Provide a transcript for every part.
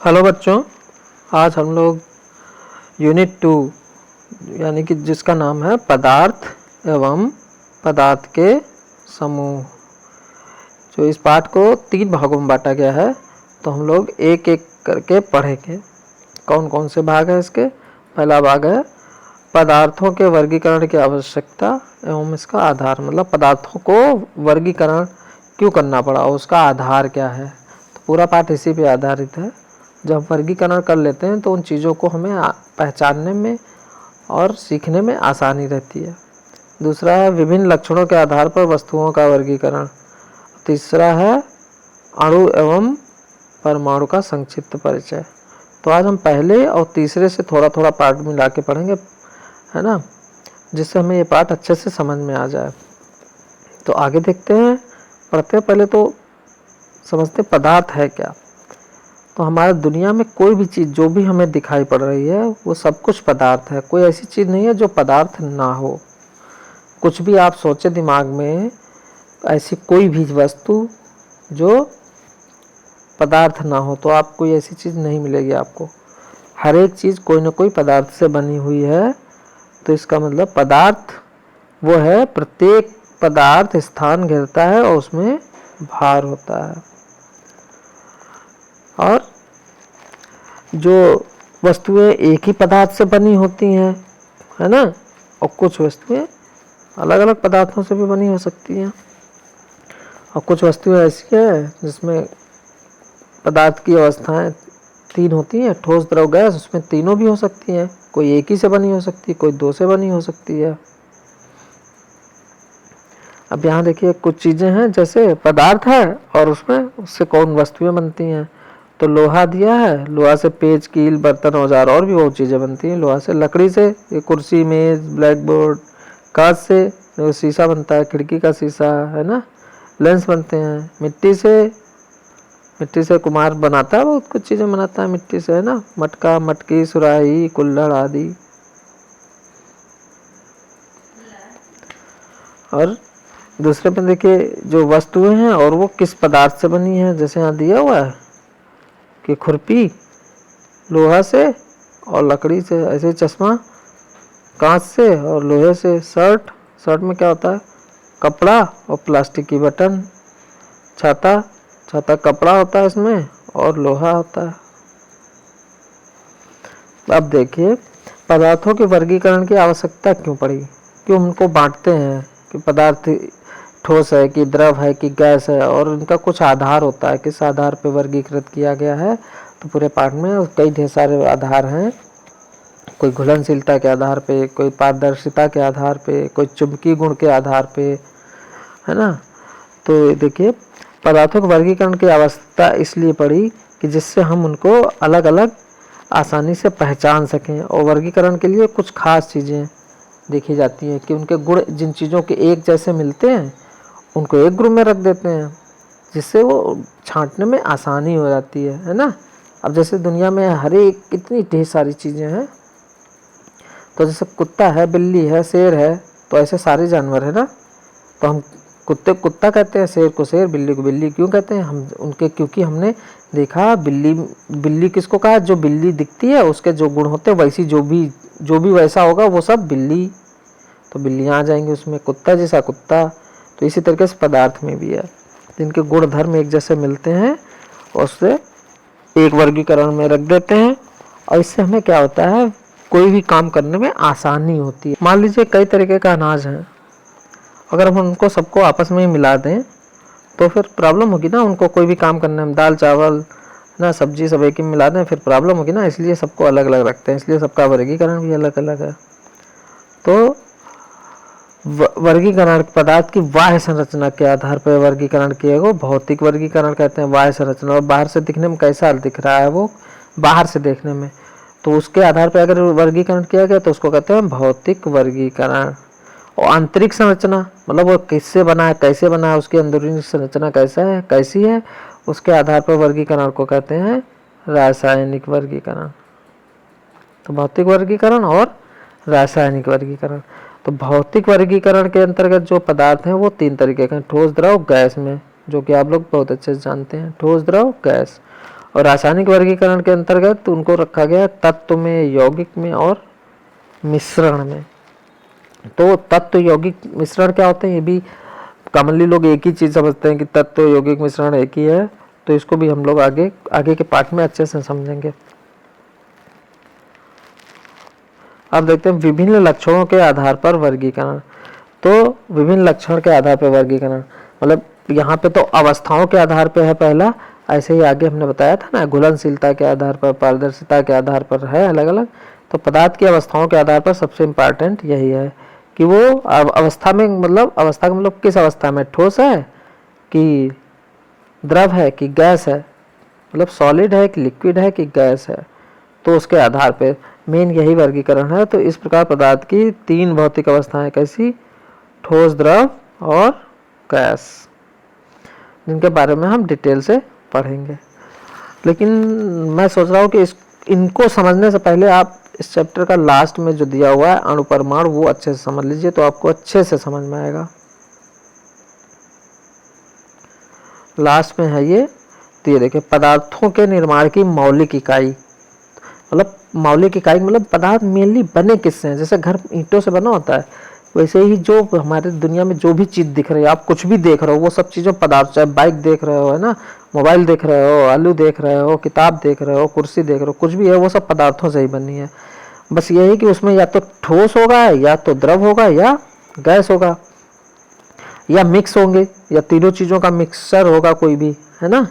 Hello बच्चों, आज हम लोग यूनिट 2 यानी कि जिसका नाम है पदार्थ एवं पदार्थ के समूह। जो इस पाठ को 3 भागों में बांटा गया है, तो हम लोग एक एक करके पढ़ेंगे। कौन कौन से भाग हैं इसके? पहला भाग है पदार्थों के वर्गीकरण की आवश्यकता एवं इसका आधार, मतलब पदार्थों को वर्गीकरण क्यों करना पड़ा, उसका आधार क्या है। तो पूरा पाठ इसी पे आधारित है। जब वर्गीकरण कर लेते हैं तो उन चीज़ों को हमें पहचानने में और सीखने में आसानी रहती है। दूसरा है विभिन्न लक्षणों के आधार पर वस्तुओं का वर्गीकरण। तीसरा है अणु एवं परमाणु का संक्षिप्त परिचय। तो आज हम पहले और तीसरे से थोड़ा थोड़ा पाठ मिला के पढ़ेंगे, है ना, जिससे हमें ये पाठ अच्छे से समझ में आ जाए। तो आगे देखते हैं, पढ़ते हैं। पहले तो समझते पदार्थ है क्या। तो हमारे दुनिया में कोई भी चीज़ जो भी हमें दिखाई पड़ रही है वो सब कुछ पदार्थ है। कोई ऐसी चीज़ नहीं है जो पदार्थ ना हो। कुछ भी आप सोचे दिमाग में, ऐसी कोई भी वस्तु जो पदार्थ ना हो, तो आप कोई ऐसी चीज़ नहीं मिलेगी आपको। हर एक चीज़ कोई ना कोई पदार्थ से बनी हुई है। तो इसका मतलब पदार्थ वो है, प्रत्येक पदार्थ स्थान घेरता है और उसमें भार होता है। और जो वस्तुएं एक ही पदार्थ से बनी होती हैं, है ना, और कुछ वस्तुएं अलग अलग पदार्थों से भी बनी हो सकती हैं। और कुछ वस्तुएं ऐसी हैं जिसमें पदार्थ की अवस्थाएं 3 होती हैं, ठोस द्रव गैस, उसमें तीनों भी हो सकती हैं। कोई एक ही से बनी हो सकती है, कोई 2 से बनी हो सकती है। अब यहाँ देखिए कुछ चीज़ें हैं, जैसे पदार्थ है और उसमें उससे कौन वस्तुएं बनती हैं। तो लोहा दिया है, लोहा से पेज, कील, बर्तन, औजार और भी बहुत चीज़ें बनती हैं। लोहा से, लकड़ी से ये कुर्सी, मेज, ब्लैक बोर्ड, कांच से शीशा बनता है, खिड़की का शीशा, है ना, लेंस बनते हैं। मिट्टी से कुम्हार बनाता है, बहुत कुछ चीज़ें बनाता है मिट्टी से, है ना, मटका, मटकी, सुराही, कुल्हड़ आदि। और दूसरे पे देखिए जो वस्तुएं हैं और वो किस पदार्थ से बनी है। जैसे यहाँ दिया हुआ है कि खुरपी लोहा से और लकड़ी से, ऐसे चश्मा कांच से और लोहे से। शर्ट में क्या होता है, कपड़ा और प्लास्टिक की बटन। छाता कपड़ा होता है इसमें और लोहा होता है। अब देखिए पदार्थों के वर्गीकरण की आवश्यकता क्यों पड़ी, क्यों उनको बांटते हैं कि पदार्थ ठोस है कि द्रव है कि गैस है, और इनका कुछ आधार होता है, किस आधार पर वर्गीकृत किया गया है। तो पूरे पाठ में कई ढेर सारे आधार हैं। कोई घुलनशीलता के आधार पे, कोई पारदर्शिता के आधार पे, कोई चुंबकीय गुण के आधार पे, है ना। तो देखिए पदार्थों के वर्गीकरण की आवश्यकता इसलिए पड़ी कि जिससे हम उनको अलग अलग आसानी से पहचान सकें। और वर्गीकरण के लिए कुछ खास चीज़ें देखी जाती हैं कि उनके गुण, जिन चीज़ों के एक जैसे मिलते हैं उनको एक ग्रुप में रख देते हैं, जिससे वो छांटने में आसानी हो जाती है ना। अब जैसे दुनिया में हर एक कितनी ढेर सारी चीज़ें हैं, तो जैसे कुत्ता है, बिल्ली है, शेर है, तो ऐसे सारे जानवर है ना। तो हम कुत्ते को कुत्ता कहते हैं, शेर को शेर, बिल्ली को बिल्ली क्यों कहते हैं हम उनके, क्योंकि हमने देखा बिल्ली किसको कहा, जो बिल्ली दिखती है उसके जो गुण होते हैं वैसी जो भी वैसा होगा वो सब बिल्ली, तो बिल्लियाँ आ जाएंगी उसमें। कुत्ता जैसा कुत्ता। तो इसी तरीके से पदार्थ में भी है, जिनके गुण धर्म एक जैसे मिलते हैं उससे एक वर्गीकरण में रख देते हैं। और इससे हमें क्या होता है, कोई भी काम करने में आसानी होती है। मान लीजिए कई तरीके का अनाज है, अगर हम उनको सबको आपस में ही मिला दें तो फिर प्रॉब्लम होगी ना उनको कोई भी काम करने में। दाल चावल ना, सब्जी सब एक ही मिला दें, फिर प्रॉब्लम होगी ना। इसलिए सबको अलग अलग रखते हैं, इसलिए सबका वर्गीकरण भी अलग अलग है। तो वर्गीकरण पदार्थ की बाह्य संरचना के आधार पर वर्गीकरण किए गए भौतिक वर्गीकरण कहते हैं। बाह्य संरचना, और बाहर से दिखने में कैसा दिख रहा है वो, बाहर से देखने में, तो उसके आधार पर अगर वर्गीकरण किया गया तो उसको कहते हैं भौतिक वर्गीकरण। और आंतरिक संरचना मतलब वो किससे बना है, कैसे बना है, उसकी अंदरूनी संरचना कैसी है, उसके आधार पर वर्गीकरण को कहते हैं रासायनिक वर्गीकरण। तो भौतिक वर्गीकरण और रासायनिक वर्गीकरण। तो भौतिक वर्गीकरण के अंतर्गत जो पदार्थ हैं वो 3 तरीके के हैं, ठोस, द्रव, गैस में, जो कि आप लोग बहुत अच्छे से जानते हैं, ठोस, द्रव, गैस। और रासायनिक वर्गीकरण के अंतर्गत उनको रखा गया तत्व में, यौगिक में और मिश्रण में। तो तत्व यौगिक मिश्रण क्या होते हैं, ये भी कॉमनली लोग एक ही चीज़ समझते हैं कि तत्व यौगिक मिश्रण एक ही है। तो इसको भी हम लोग आगे आगे के पार्ट में अच्छे से समझेंगे। अब देखते हैं विभिन्न लक्षणों के आधार पर वर्गीकरण। तो विभिन्न लक्षण के आधार पर वर्गीकरण मतलब यहाँ पे तो अवस्थाओं के आधार पे है पहला, ऐसे ही आगे हमने बताया था ना, घुलनशीलता के आधार पर, पारदर्शिता के आधार पर है अलग अलग। तो पदार्थ की अवस्थाओं के आधार पर सबसे इम्पॉर्टेंट यही है कि वो अवस्था में, मतलब अवस्था का मतलब किस अवस्था में, ठोस है कि द्रव है कि गैस है, मतलब सॉलिड है कि लिक्विड है कि गैस है। तो उसके आधार पे मेन यही वर्गीकरण है। तो इस प्रकार पदार्थ की 3 भौतिक अवस्थाएं कैसी, ठोस, द्रव और गैस, जिनके बारे में हम डिटेल से पढ़ेंगे। लेकिन मैं सोच रहा हूँ कि इनको समझने से पहले आप इस चैप्टर का लास्ट में जो दिया हुआ है अणु परमाणु, वो अच्छे से समझ लीजिए, तो आपको अच्छे से समझ में आएगा। लास्ट में है ये, तो ये देखिए, पदार्थों के निर्माण की मौलिक इकाई, मतलब मौलिक इकाई मतलब पदार्थ मेनली बने किससे हैं। जैसे घर ईंटों से बना होता है, वैसे ही जो हमारे दुनिया में जो भी चीज़ दिख रही है, आप कुछ भी देख रहे हो, वो सब चीज़ों पदार्थ, चाहे बाइक देख रहे हो, है ना, मोबाइल देख रहे हो, आलू देख रहे हो, किताब देख रहे हो, कुर्सी देख रहे हो, कुछ भी है वो सब पदार्थों से ही बनी है। बस यही कि उसमें या तो ठोस होगा, या तो द्रव होगा, या गैस होगा, या मिक्स होंगे, या तीनों चीज़ों का मिक्सचर होगा कोई भी, है ना।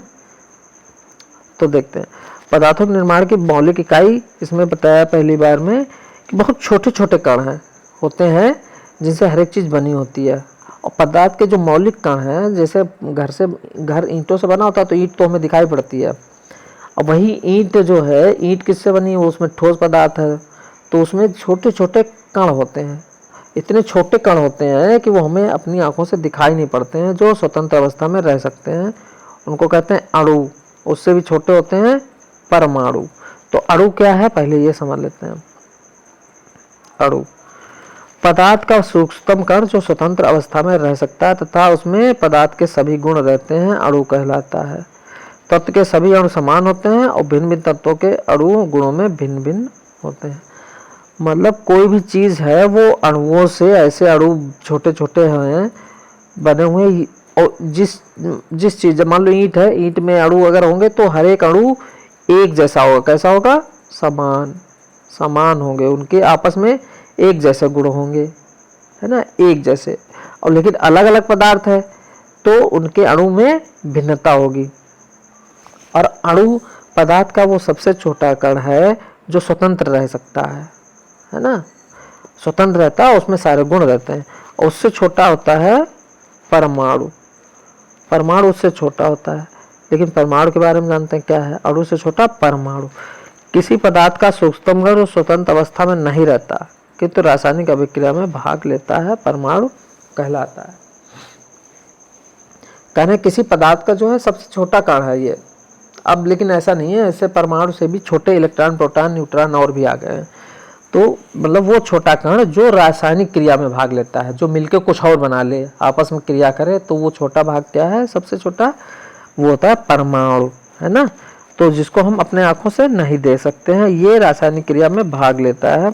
तो देखते हैं पदार्थों के निर्माण की मौलिक इकाई, इसमें बताया पहली बार में कि बहुत छोटे छोटे कण हैं होते हैं जिनसे हर एक चीज़ बनी होती है। और पदार्थ के जो मौलिक कण हैं, जैसे घर ईंटों से बना होता है तो ईंट तो हमें दिखाई पड़ती है, और वही ईंट जो है, ईंट किससे बनी है, वो उसमें ठोस पदार्थ है, तो उसमें छोटे छोटे कण होते हैं। इतने छोटे कण होते हैं कि वो हमें अपनी आंखों से दिखाई नहीं पड़ते हैं, जो स्वतंत्र अवस्था में रह सकते हैं, उनको कहते हैं अणु। उससे भी छोटे होते हैं परमाणु। तो अणु क्या है पहले ये समझ लेते हैं। अणु पदार्थ का सूक्ष्मतम कण जो स्वतंत्र अवस्था में रह सकता है तथा उसमें पदार्थ के सभी गुण रहते हैं, अणु कहलाता है। तत्व के सभी अणु समान होते हैं और भिन्न भिन्न तत्वों के अणु गुणों में भिन्न भिन्न होते हैं। मतलब कोई भी चीज़ है वो अणुओं से, ऐसे अणु छोटे छोटे हैं बने हुए, और जिस चीज़, मान लो ईंट है, ईंट में अणु अगर होंगे तो हर एक अणु एक जैसा होगा। कैसा होगा, समान समान होंगे, उनके आपस में एक जैसे गुण होंगे, है ना, एक जैसे। और लेकिन अलग अलग पदार्थ है तो उनके अणु में भिन्नता होगी। और अणु पदार्थ का वो सबसे छोटा कण है जो स्वतंत्र रह सकता है ना, स्वतंत्र रहता है, उसमें सारे गुण रहते हैं। और उससे छोटा होता है परमाणु। परमाणु उससे छोटा होता है, लेकिन परमाणु के बारे में जानते हैं क्या है, अणु से छोटा परमाणु। किसी पदार्थ का सूक्ष्मतम कण स्वतंत्र अवस्था में नहीं रहता किंतु रासायनिक अभिक्रिया में भाग लेता है, परमाणु कहलाता है। कहने किसी पदार्थ का जो है सबसे छोटा कण है ये। अब लेकिन ऐसा नहीं है, ऐसे परमाणु से भी छोटे इलेक्ट्रॉन, प्रोटॉन, न्यूट्रॉन और भी आ गए हैं। तो मतलब वो छोटा कण जो रासायनिक क्रिया में भाग लेता है, जो मिलकर कुछ और बना ले, आपस में क्रिया करे, तो वो छोटा भाग क्या है, सबसे छोटा, वो होता है परमाणु, है ना। तो जिसको हम अपने आंखों से नहीं देख सकते हैं, ये रासायनिक क्रिया में भाग लेता है।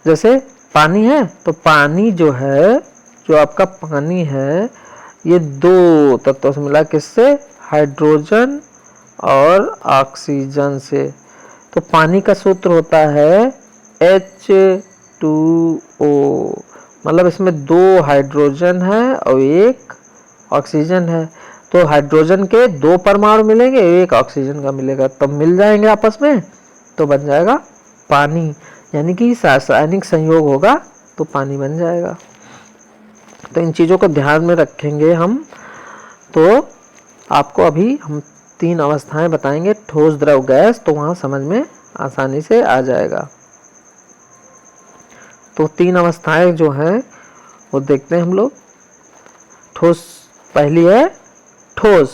जैसे पानी है, तो पानी जो है, जो आपका पानी है, ये 2 तत्वों से मिला, किससे, हाइड्रोजन और ऑक्सीजन से। तो पानी का सूत्र होता है H2O, मतलब इसमें 2 हाइड्रोजन है और 1 ऑक्सीजन है। तो हाइड्रोजन के 2 परमाणु मिलेंगे, 1 ऑक्सीजन का मिलेगा, तब मिल जाएंगे आपस में, तो बन जाएगा पानी। यानी कि रासायनिक संयोग होगा तो पानी बन जाएगा। तो इन चीज़ों को ध्यान में रखेंगे हम। तो आपको अभी हम 3 अवस्थाएं बताएंगे, ठोस, द्रव, गैस, तो वहाँ समझ में आसानी से आ जाएगा। तो 3 अवस्थाएं जो हैं वो देखते हैं हम लोग। ठोस पहली है ठोस।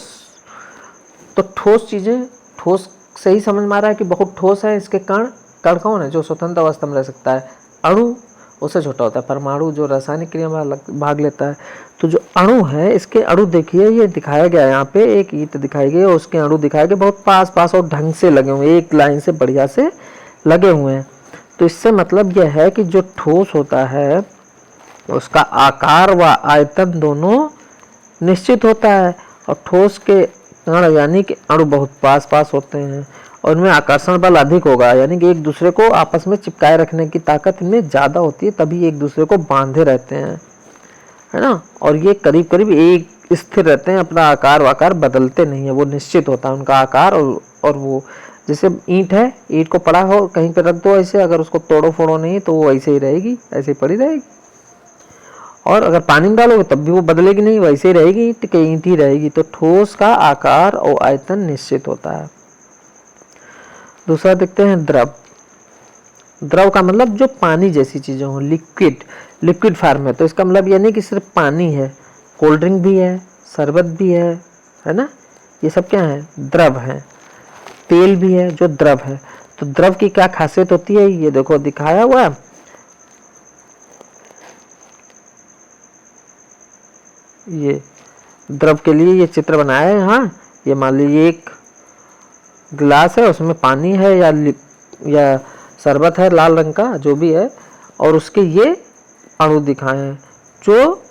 तो ठोस चीज़ें, ठोस से ही समझ में आ रहा है कि बहुत ठोस है, इसके कण, कण कौन है जो स्वतंत्र अवस्था में रह सकता है, अणु। उससे छोटा होता है। परमाणु जो रासायनिक क्रिया में भाग लेता है। तो जो अणु है, इसके अणु देखिए, ये दिखाया गया है यहाँ पे, एक ईंट दिखाई गई और उसके अणु दिखाए गए बहुत पास पास और ढंग से लगे हुए, एक लाइन से बढ़िया से लगे हुए हैं। तो इससे मतलब यह है कि जो ठोस होता है उसका आकार व आयतन दोनों निश्चित होता है, और ठोस के कण यानी कि अणु बहुत पास पास होते हैं और इनमें आकर्षण बल अधिक होगा, यानी कि एक दूसरे को आपस में चिपकाए रखने की ताकत इनमें ज़्यादा होती है, तभी एक दूसरे को बांधे रहते हैं, है ना। और ये करीब करीब एक स्थिर रहते हैं, अपना आकार वाकार बदलते नहीं है, वो निश्चित होता है उनका आकार। और वो जैसे ईंट है, ईंट को पड़ा हो कहीं पे रख दो ऐसे, अगर उसको तोड़ो फोड़ो नहीं तो वो ऐसे ही रहेगी, ऐसे ही पड़ी रहेगी। और अगर पानी में डालोगे तब भी वो बदलेगी नहीं, वैसे ही रहेगी, ईंट के ईंट ही रहेगी। तो ठोस का आकार और आयतन निश्चित होता है। दूसरा देखते हैं द्रव। द्रव का मतलब जो पानी जैसी चीजें हो, लिक्विड, लिक्विड फॉर्म में। तो इसका मतलब ये नहीं कि सिर्फ पानी है, कोल्ड ड्रिंक भी है, शरबत भी है ना, ये सब क्या है, द्रव है। तेल भी है जो द्रव है। तो द्रव की क्या खासियत होती है, ये देखो दिखाया हुआ है, ये द्रव के लिए ये चित्र बनाया है। हाँ, ये मान लीजिए एक गिलास है, उसमें पानी है या शरबत है लाल रंग का जो भी है, और उसके ये अणु दिखाए हैं जो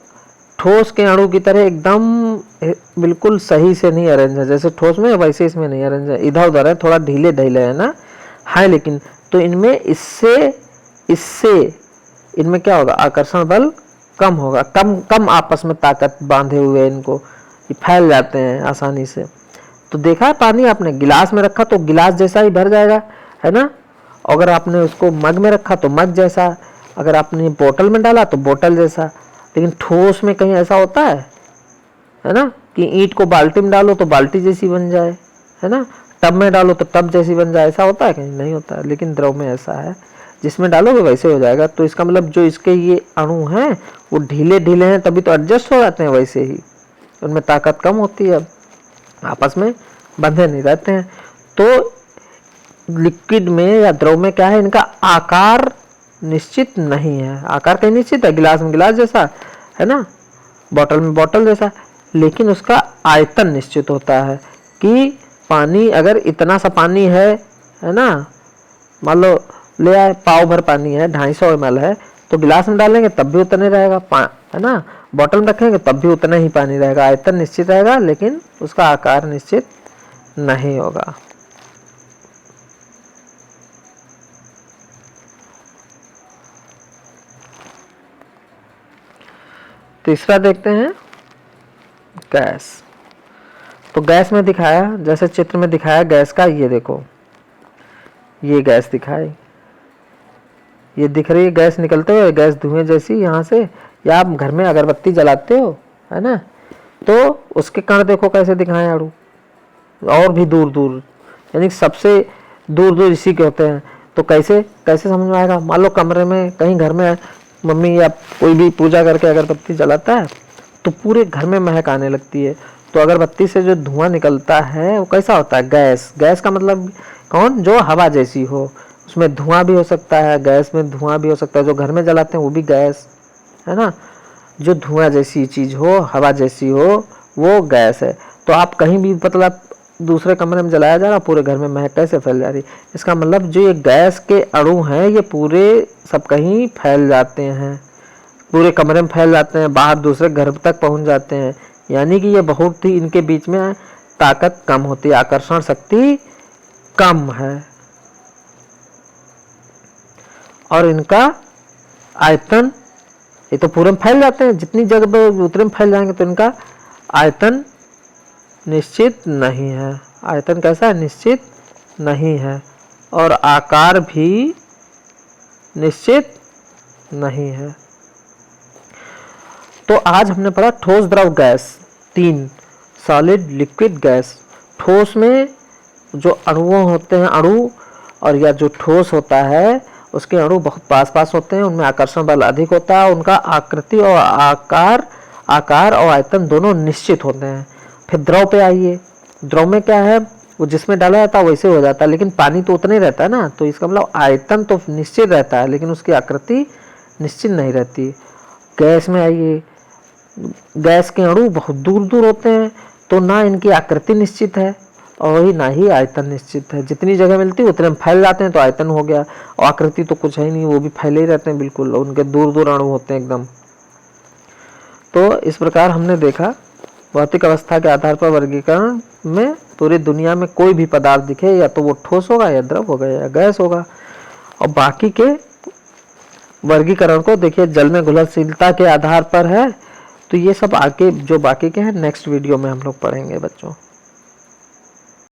ठोस के अणु की तरह एकदम बिल्कुल सही से नहीं अरेंज है, जैसे ठोस में वैसे इसमें नहीं अरेंज है, इधर उधर है, थोड़ा ढीले ढीले है ना, है। लेकिन तो इनमें इससे इनमें क्या होगा, आकर्षण बल कम होगा, कम आपस में ताकत बांधे हुए इनको, ये फैल जाते हैं आसानी से। तो देखा है पानी आपने गिलास में रखा तो गिलास जैसा ही भर जाएगा, है ना। अगर आपने उसको मग में रखा तो मग जैसा, अगर आपने बोतल में डाला तो बोतल जैसा। लेकिन ठोस में कहीं ऐसा होता है ना, कि ईंट को बाल्टी में डालो तो बाल्टी जैसी बन जाए, है ना, टब में डालो तो टब जैसी बन जाए, ऐसा होता है कहीं, नहीं होता है। लेकिन द्रव में ऐसा है, जिसमें डालोगे वैसे हो जाएगा। तो इसका मतलब जो इसके ये अणु हैं वो ढीले ढीले हैं, तभी तो एडजस्ट हो जाते हैं, वैसे ही उनमें ताकत कम होती है, आपस में बंधे नहीं रहते हैं। तो लिक्विड में या द्रव में क्या है, इनका आकार निश्चित नहीं है। आकार कहीं निश्चित है, गिलास में गिलास जैसा, है ना, बोतल में बोतल जैसा, लेकिन उसका आयतन निश्चित होता है कि पानी अगर इतना सा पानी है ना, मान लो ले आए पाव भर पानी है, 250 ml है, तो गिलास में डालेंगे तब भी उतने रहेगा, है ना, बोतल में रखेंगे तब भी उतना ही पानी रहेगा। आयतन निश्चित रहेगा लेकिन उसका आकार निश्चित नहीं होगा। तीसरा देखते हैं गैस। तो गैस में दिखाया, जैसे चित्र में दिखाया गैस का, ये देखो ये गैस दिखाई, ये दिख रही है गैस निकलते हुए, गैस धुएं जैसी यहाँ से। या आप घर में अगरबत्ती जलाते हो, है ना, तो उसके कण देखो कैसे दिखाए अणु, और भी दूर दूर, यानी सबसे दूर दूर इसी के होते हैं। तो कैसे कैसे समझ में आएगा, मान लो कमरे में कहीं घर में मम्मी या कोई भी पूजा करके अगरबत्ती जलाता है तो पूरे घर में महक आने लगती है। तो अगरबत्ती से जो धुआं निकलता है वो कैसा होता है, गैस। गैस का मतलब कौन, जो हवा जैसी हो, उसमें धुआं भी हो सकता है, गैस में धुआं भी हो सकता है। जो घर में जलाते हैं वो भी गैस, है ना, जो धुआं जैसी चीज हो, हवा जैसी हो, वो गैस है। तो आप कहीं भी मतलब दूसरे कमरे में जलाया जा रहा, पूरे घर में महक कैसे फैल जा रही, इसका मतलब जो ये गैस के अणु हैं ये पूरे सब कहीं फैल जाते हैं, पूरे कमरे में फैल जाते हैं, बाहर दूसरे घर तक पहुंच जाते हैं। यानी कि ये बहुत ही, इनके बीच में ताकत कम होती है, आकर्षण शक्ति कम है, और इनका आयतन, ये तो पूरे में फैल जाते हैं, जितनी जगह पे उतने में फैल जाएंगे, तो इनका आयतन निश्चित नहीं है। आयतन कैसा है, निश्चित नहीं है, और आकार भी निश्चित नहीं है। तो आज हमने पढ़ा ठोस, द्रव, गैस, 3 सॉलिड, लिक्विड, गैस। ठोस में जो अणुओं होते हैं, अणु, और या जो ठोस होता है उसके अणु बहुत पास पास होते हैं, उनमें आकर्षण बल अधिक होता है, उनका आकृति और आकार और आयतन दोनों निश्चित होते हैं। फिर द्रव पे आइए। द्रव में क्या है, वो जिसमें डाला जाता है वैसे हो जाता है, लेकिन पानी तो उतना ही रहता है ना, तो इसका मतलब आयतन तो निश्चित रहता है लेकिन उसकी आकृति निश्चित नहीं रहती। गैस में आइए, गैस के अणु बहुत दूर दूर होते हैं, तो ना इनकी आकृति निश्चित है और वही ना ही आयतन निश्चित है। जितनी जगह मिलती है उतने में फैल जाते हैं तो आयतन हो गया, और आकृति तो कुछ है ही नहीं, वो भी फैले ही रहते हैं बिल्कुल, उनके दूर दूर अणु होते हैं एकदम। तो इस प्रकार हमने देखा भौतिक अवस्था के आधार पर वर्गीकरण में पूरी दुनिया में कोई भी पदार्थ दिखे या तो वो ठोस होगा या द्रव होगा या गैस होगा। और बाकी के वर्गीकरण को देखिए जल में घुलनशीलता के आधार पर है। तो ये सब आगे जो बाकी के हैं नेक्स्ट वीडियो में हम लोग पढ़ेंगे बच्चों।